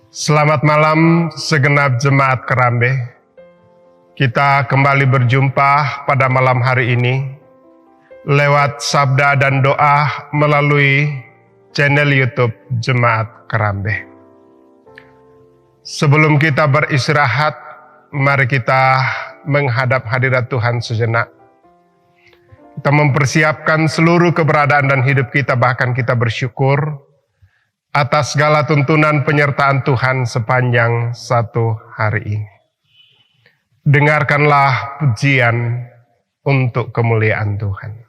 Selamat malam segenap jemaat Kerambe. Kita kembali berjumpa pada malam hari ini lewat sabda dan doa melalui channel YouTube Jemaat Kerambe. Sebelum kita beristirahat, mari kita menghadap hadirat Tuhan sejenak. Kita mempersiapkan seluruh keberadaan dan hidup kita, bahkan kita bersyukur atas segala tuntunan penyertaan Tuhan sepanjang satu hari ini. Dengarkanlah pujian untuk kemuliaan Tuhan.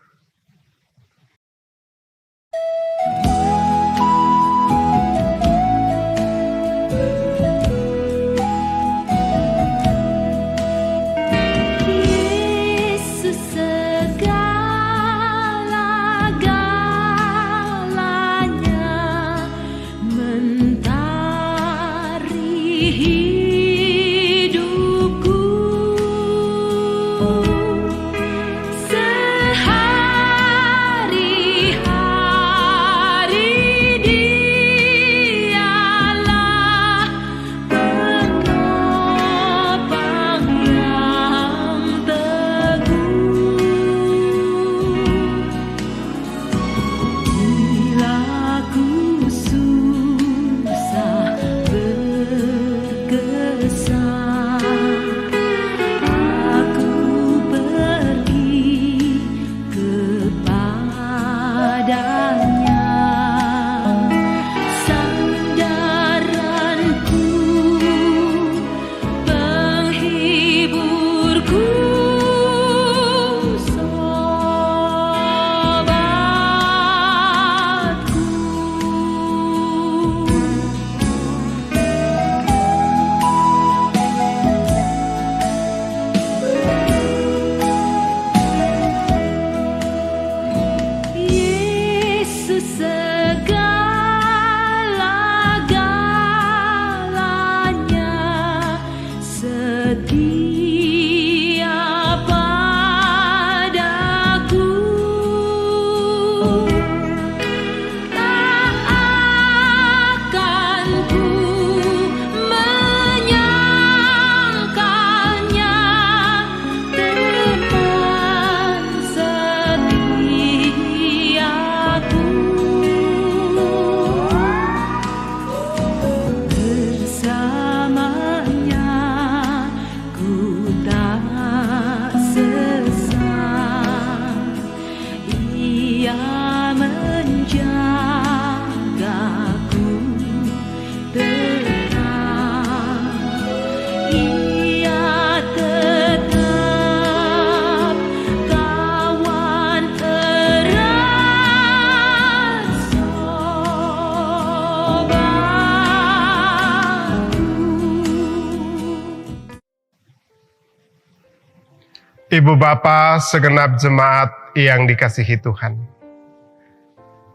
Ibu Bapa, segenap jemaat yang dikasihi Tuhan.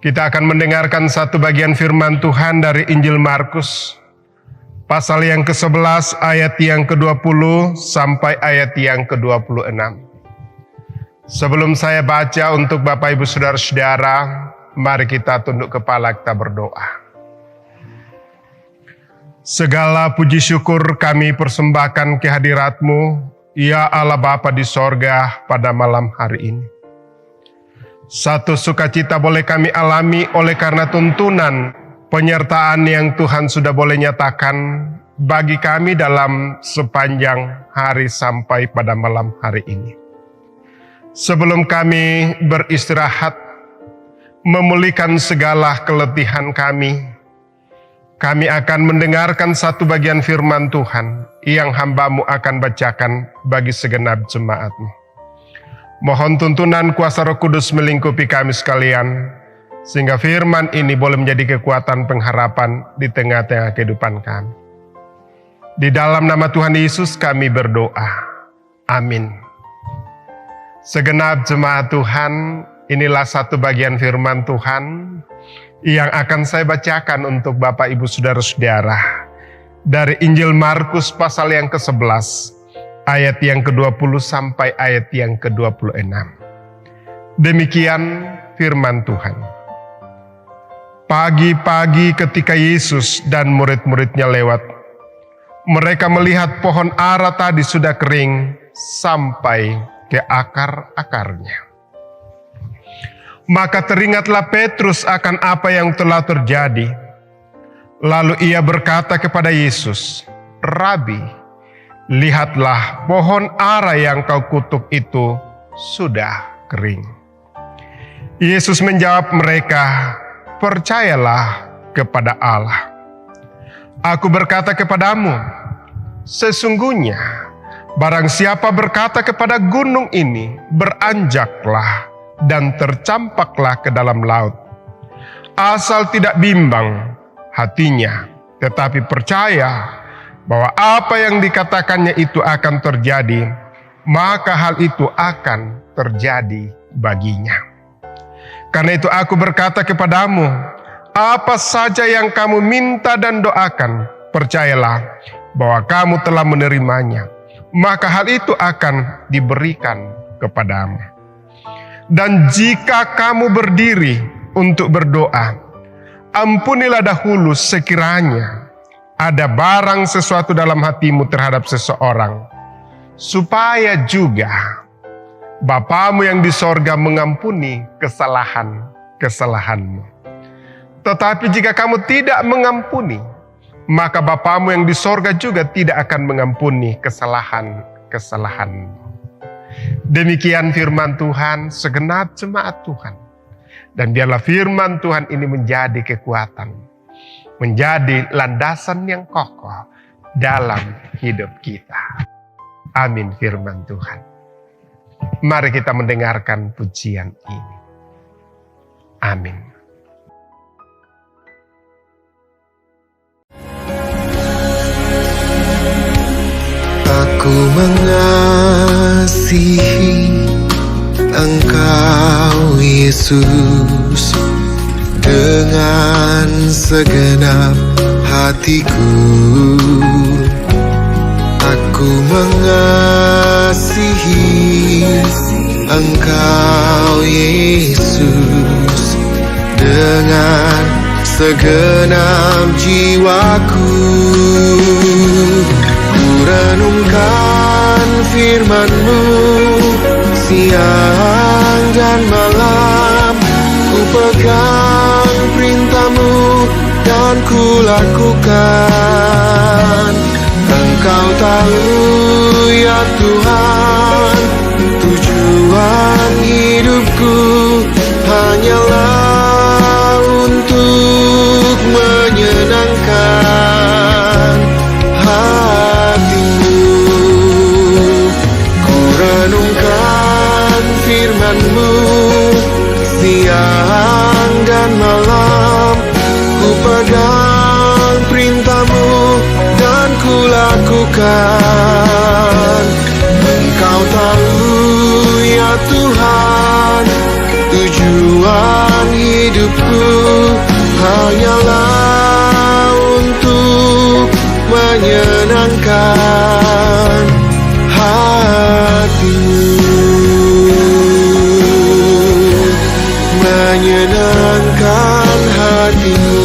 Kita akan mendengarkan satu bagian firman Tuhan dari Injil Markus, pasal yang ke-11 ayat yang ke-20 sampai ayat yang ke-26. Sebelum saya baca untuk Bapak Ibu Saudara-saudara, mari kita tunduk kepala, kita berdoa. Segala puji syukur kami persembahkan kehadirat-Mu, ya Allah Bapa di sorga, pada malam hari ini. Satu sukacita boleh kami alami oleh karena tuntunan penyertaan yang Tuhan sudah boleh nyatakan bagi kami dalam sepanjang hari sampai pada malam hari ini. Sebelum kami beristirahat, memulihkan segala keletihan kami akan mendengarkan satu bagian firman Tuhan yang hamba-Mu akan bacakan bagi segenap jemaat-Mu. Mohon tuntunan kuasa Roh Kudus melingkupi kami sekalian, sehingga firman ini boleh menjadi kekuatan pengharapan di tengah-tengah kehidupan kami. Di dalam nama Tuhan Yesus kami berdoa. Amin. Segenap jemaat Tuhan, inilah satu bagian firman Tuhan yang akan saya bacakan untuk Bapak Ibu Saudara-saudara dari Injil Markus pasal yang ke-11 ayat yang ke-20 sampai ayat yang ke-26. Demikian firman Tuhan. Pagi-pagi ketika Yesus dan murid-muridnya lewat, mereka melihat pohon ara tadi sudah kering sampai ke akar-akarnya. Maka teringatlah Petrus akan apa yang telah terjadi. Lalu ia berkata kepada Yesus, "Rabi, lihatlah pohon ara yang kau kutuk itu sudah kering." Yesus menjawab mereka, "Percayalah kepada Allah. Aku berkata kepadamu, sesungguhnya barang siapa berkata kepada gunung ini, beranjaklah dan tercampaklah ke dalam laut, asal tidak bimbang hatinya, tetapi percaya bahwa apa yang dikatakannya itu akan terjadi, maka hal itu akan terjadi baginya. Karena itu aku berkata kepadamu, apa saja yang kamu minta dan doakan, percayalah bahwa kamu telah menerimanya, maka hal itu akan diberikan kepadamu. Dan jika kamu berdiri untuk berdoa, ampunilah dahulu sekiranya ada barang sesuatu dalam hatimu terhadap seseorang, supaya juga Bapamu yang di sorga mengampuni kesalahan-kesalahanmu. Tetapi jika kamu tidak mengampuni, maka Bapamu yang di sorga juga tidak akan mengampuni kesalahan-kesalahanmu." Demikian firman Tuhan segenap jemaat Tuhan. Dan biarlah firman Tuhan ini menjadi kekuatan, menjadi landasan yang kokoh dalam hidup kita. Amin firman Tuhan. Mari kita mendengarkan pujian ini. Amin. Aku mengasihi Engkau Yesus dengan segenap hatiku. Aku mengasihi Engkau Yesus dengan segenap jiwaku. Ku renungkan firman-Mu siang dan malam, ku pegang perintah-Mu dan ku lakukan. Engkau tahu ya Tuhan, tujuan hidupku hanyalah untuk menyenangkan hati-Mu. Ku renungkan firman-Mu siang dan malam, ku pegang perintah-Mu dan ku lakukan. Engkau tahu ya Tuhan, tujuan hidupku hanyalah untuk menyenangkan hati-Mu, menyenangkan hati-Mu,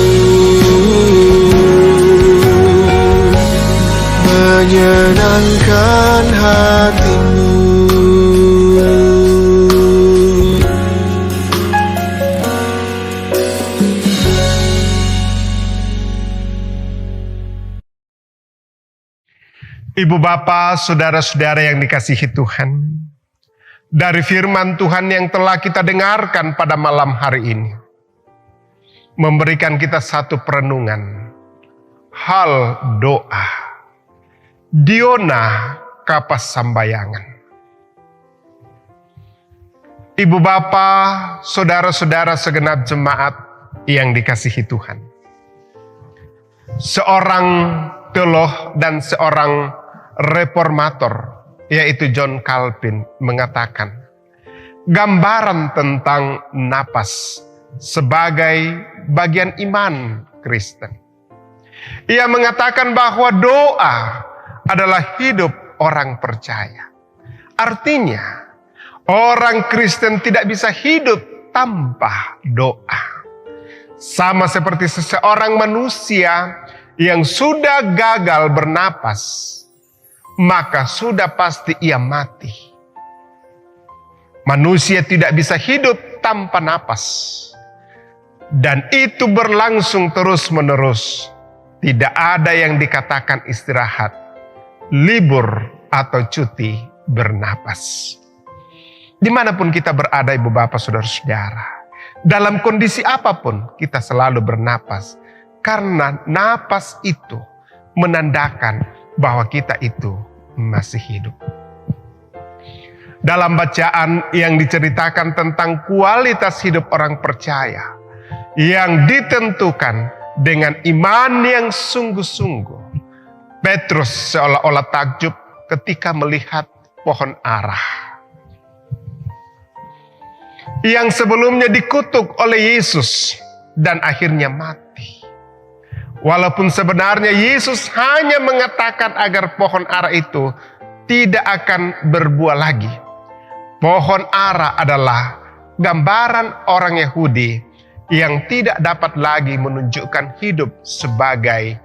menyenangkan hati-Mu. Ibu bapa, saudara-saudara yang dikasihi Tuhan, dari firman Tuhan yang telah kita dengarkan pada malam hari ini, memberikan kita satu perenungan, hal doa, Diona kapas sambayangan. Ibu bapa, saudara-saudara segenap jemaat yang dikasihi Tuhan, seorang teolog dan seorang reformator, yaitu John Calvin, mengatakan gambaran tentang napas sebagai bagian iman Kristen. Ia mengatakan bahwa doa adalah hidup orang percaya. Artinya, orang Kristen tidak bisa hidup tanpa doa. Sama seperti seseorang manusia yang sudah gagal bernapas, maka sudah pasti ia mati. Manusia tidak bisa hidup tanpa napas. Dan itu berlangsung terus-menerus. Tidak ada yang dikatakan istirahat, libur, atau cuti bernapas. Dimanapun kita berada, ibu bapak, saudara-saudara, dalam kondisi apapun kita selalu bernapas. Karena napas itu menandakan bahwa kita itu masih hidup. Dalam bacaan yang diceritakan tentang kualitas hidup orang percaya yang ditentukan dengan iman yang sungguh-sungguh, Petrus seolah-olah takjub ketika melihat pohon ara yang sebelumnya dikutuk oleh Yesus dan akhirnya mati. Walaupun sebenarnya Yesus hanya mengatakan agar pohon ara itu tidak akan berbuah lagi. Pohon ara adalah gambaran orang Yahudi yang tidak dapat lagi menunjukkan hidup sebagai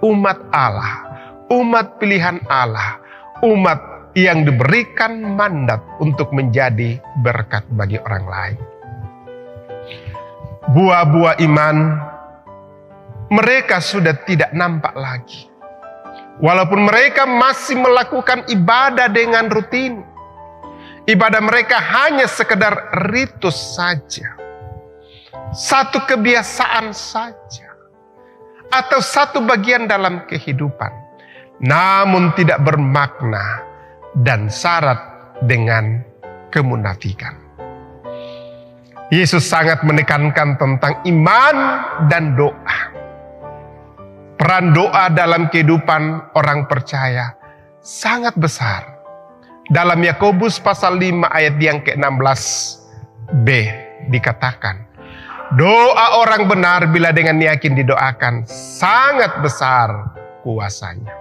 umat Allah, umat pilihan Allah, umat yang diberikan mandat untuk menjadi berkat bagi orang lain. Buah-buah iman mereka sudah tidak nampak lagi. Walaupun mereka masih melakukan ibadah dengan rutin. Ibadah mereka hanya sekedar ritus saja. Satu kebiasaan saja. Atau satu bagian dalam kehidupan. Namun tidak bermakna dan syarat dengan kemunafikan. Yesus sangat menekankan tentang iman dan doa. Peran doa dalam kehidupan orang percaya sangat besar. Dalam Yakobus pasal 5 ayat yang ke-16b dikatakan, doa orang benar bila dengan yakin didoakan sangat besar kuasanya.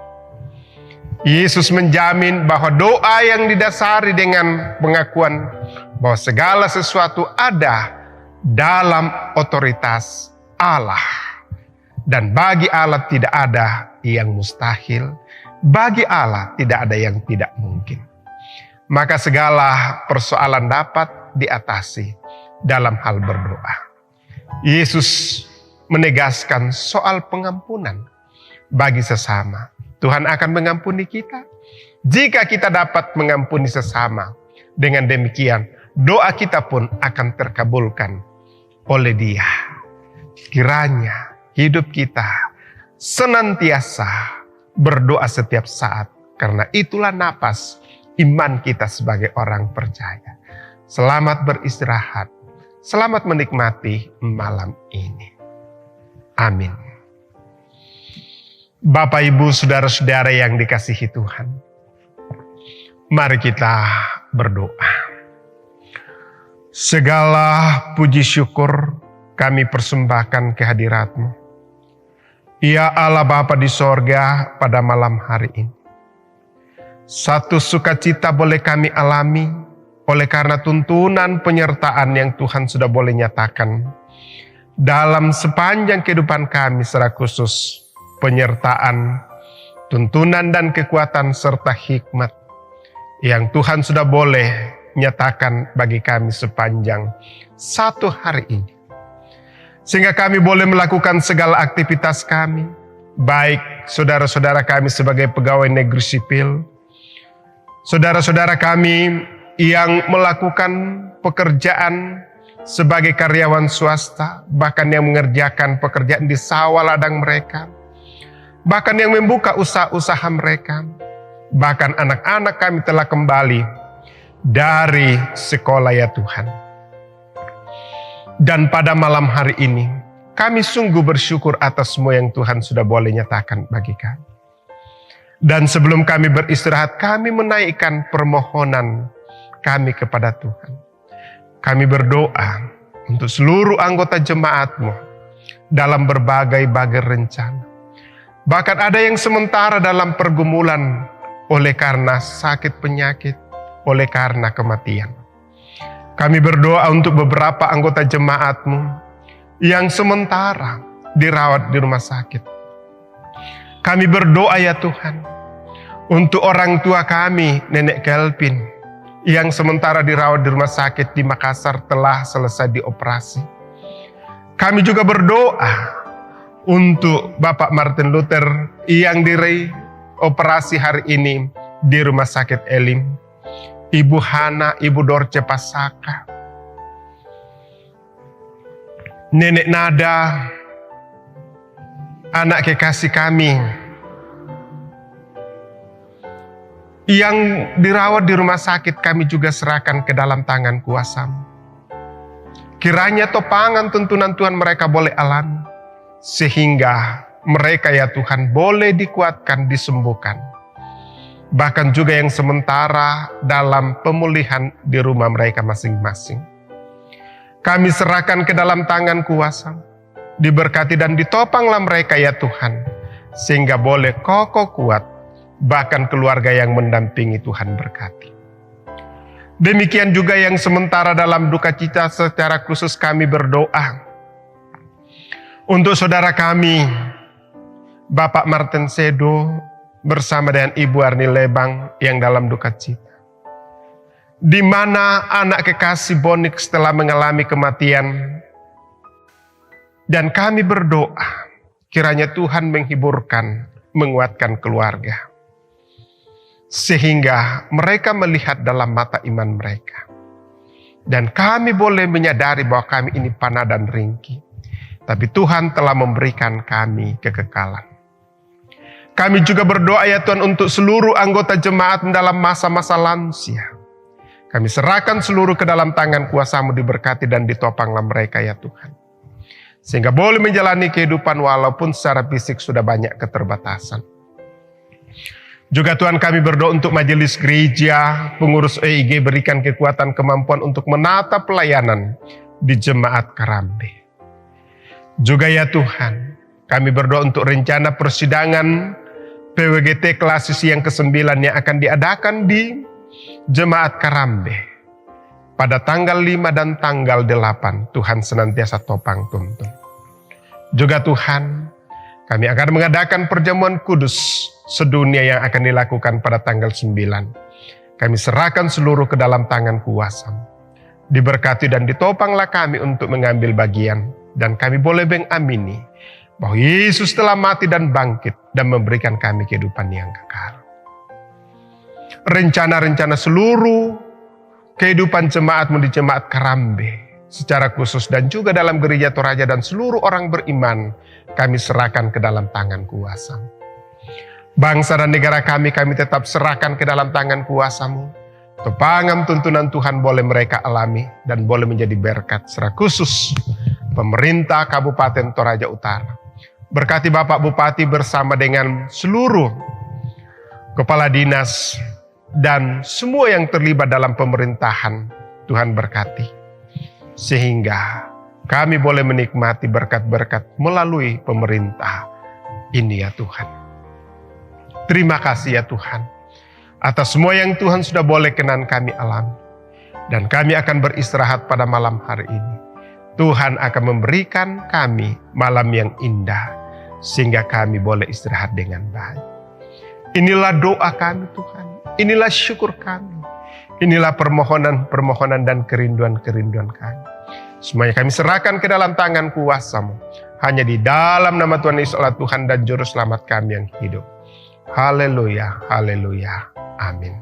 Yesus menjamin bahwa doa yang didasari dengan pengakuan bahwa segala sesuatu ada dalam otoritas Allah. Dan bagi Allah tidak ada yang mustahil, bagi Allah tidak ada yang tidak mungkin. Maka segala persoalan dapat diatasi dalam hal berdoa. Yesus menegaskan soal pengampunan bagi sesama. Tuhan akan mengampuni kita jika kita dapat mengampuni sesama. Dengan demikian, doa kita pun akan terkabulkan oleh Dia. Kiranya hidup kita senantiasa berdoa setiap saat, karena itulah napas iman kita sebagai orang percaya. Selamat beristirahat, selamat menikmati malam ini. Amin. Bapak, Ibu, saudara-saudara yang dikasihi Tuhan, mari kita berdoa. Segala puji syukur kami persembahkan kehadirat-Mu, ya Allah Bapa di sorga, pada malam hari ini. Satu sukacita boleh kami alami oleh karena tuntunan penyertaan yang Tuhan sudah boleh nyatakan dalam sepanjang kehidupan kami, secara khusus penyertaan, tuntunan dan kekuatan serta hikmat yang Tuhan sudah boleh nyatakan bagi kami sepanjang satu hari ini. Sehingga kami boleh melakukan segala aktivitas kami, baik saudara-saudara kami sebagai pegawai negeri sipil, saudara-saudara kami yang melakukan pekerjaan sebagai karyawan swasta, bahkan yang mengerjakan pekerjaan di sawah ladang mereka, bahkan yang membuka usaha-usaha mereka, bahkan anak-anak kami telah kembali dari sekolah ya Tuhan. Dan pada malam hari ini, kami sungguh bersyukur atas semua yang Tuhan sudah boleh nyatakan bagi kami. Dan sebelum kami beristirahat, kami menaikkan permohonan kami kepada Tuhan. Kami berdoa untuk seluruh anggota jemaat-Mu dalam berbagai-bagai rencana. Bahkan ada yang sementara dalam pergumulan oleh karena sakit penyakit, oleh karena kematian. Kami berdoa untuk beberapa anggota jemaat-Mu, yang sementara dirawat di rumah sakit. Kami berdoa ya Tuhan, untuk orang tua kami, Nenek Kelvin, yang sementara dirawat di rumah sakit di Makassar telah selesai dioperasi. Kami juga berdoa untuk Bapak Martin Luther yang dioperasi hari ini di Rumah Sakit Elim, Ibu Hana, Ibu Dorce Pasaka, Nenek Nada, anak kekasih kami yang dirawat di rumah sakit, kami juga serahkan ke dalam tangan kuasa-Mu. Kiranya topangan tuntunan Tuhan mereka boleh alami, sehingga mereka ya Tuhan boleh dikuatkan, disembuhkan. Bahkan juga yang sementara dalam pemulihan di rumah mereka masing-masing. Kami serahkan ke dalam tangan kuasa, diberkati dan ditopanglah mereka ya Tuhan, sehingga boleh kokoh kuat, bahkan keluarga yang mendampingi Tuhan berkati. Demikian juga yang sementara dalam duka cita, secara khusus kami berdoa untuk saudara kami, Bapak Martin Sedo bersama dengan Ibu Arni Lebang yang dalam duka cita. Di mana anak kekasih Bonik telah mengalami kematian. Dan kami berdoa, kiranya Tuhan menghiburkan, menguatkan keluarga. Sehingga mereka melihat dalam mata iman mereka. Dan kami boleh menyadari bahwa kami ini panah dan ringkih. Tapi Tuhan telah memberikan kami kekekalan. Kami juga berdoa ya Tuhan untuk seluruh anggota jemaat dalam masa-masa lansia. Kami serahkan seluruh ke dalam tangan kuasa-Mu, diberkati dan ditopanglah mereka ya Tuhan. Sehingga boleh menjalani kehidupan walaupun secara fisik sudah banyak keterbatasan. Juga Tuhan kami berdoa untuk majelis gereja, pengurus EIG, berikan kekuatan kemampuan untuk menata pelayanan di Jemaat Karambe. Juga ya Tuhan, kami berdoa untuk rencana persidangan PWGT Klasisi yang ke-9 yang akan diadakan di Jemaat Karambe pada tanggal 5 dan tanggal 8. Tuhan senantiasa topang tuntun. Juga Tuhan, kami akan mengadakan perjamuan kudus sedunia yang akan dilakukan pada tanggal 9. Kami serahkan seluruh ke dalam tangan kuasa-Mu. Diberkati dan ditopanglah kami untuk mengambil bagian. Dan kami boleh mengamini bahwa Yesus telah mati dan bangkit dan memberikan kami kehidupan yang kekal. Rencana-rencana seluruh kehidupan jemaat-Mu di Jemaat Karambe secara khusus dan juga dalam gereja Toraja dan seluruh orang beriman, kami serahkan ke dalam tangan kuasa-Mu. Bangsa dan negara kami tetap serahkan ke dalam tangan kuasa-Mu. Topangan tuntunan Tuhan boleh mereka alami dan boleh menjadi berkat secara khusus pemerintah Kabupaten Toraja Utara. Berkati Bapak Bupati bersama dengan seluruh kepala dinas dan semua yang terlibat dalam pemerintahan. Tuhan berkati. Sehingga kami boleh menikmati berkat-berkat melalui pemerintah ini ya Tuhan. Terima kasih ya Tuhan, atas semua yang Tuhan sudah boleh kenan kami alami. Dan kami akan beristirahat pada malam hari ini. Tuhan akan memberikan kami malam yang indah, sehingga kami boleh istirahat dengan baik. Inilah doa kami Tuhan, inilah syukur kami, inilah permohonan-permohonan dan kerinduan-kerinduan kami. Semuanya kami serahkan ke dalam tangan kuasa-Mu. Hanya di dalam nama Tuhan Yesus Allah Tuhan dan Juru Selamat kami yang hidup. Haleluya, haleluya, amin.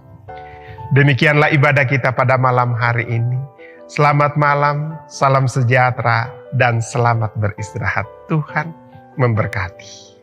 Demikianlah ibadah kita pada malam hari ini. Selamat malam, salam sejahtera, dan selamat beristirahat. Tuhan memberkati.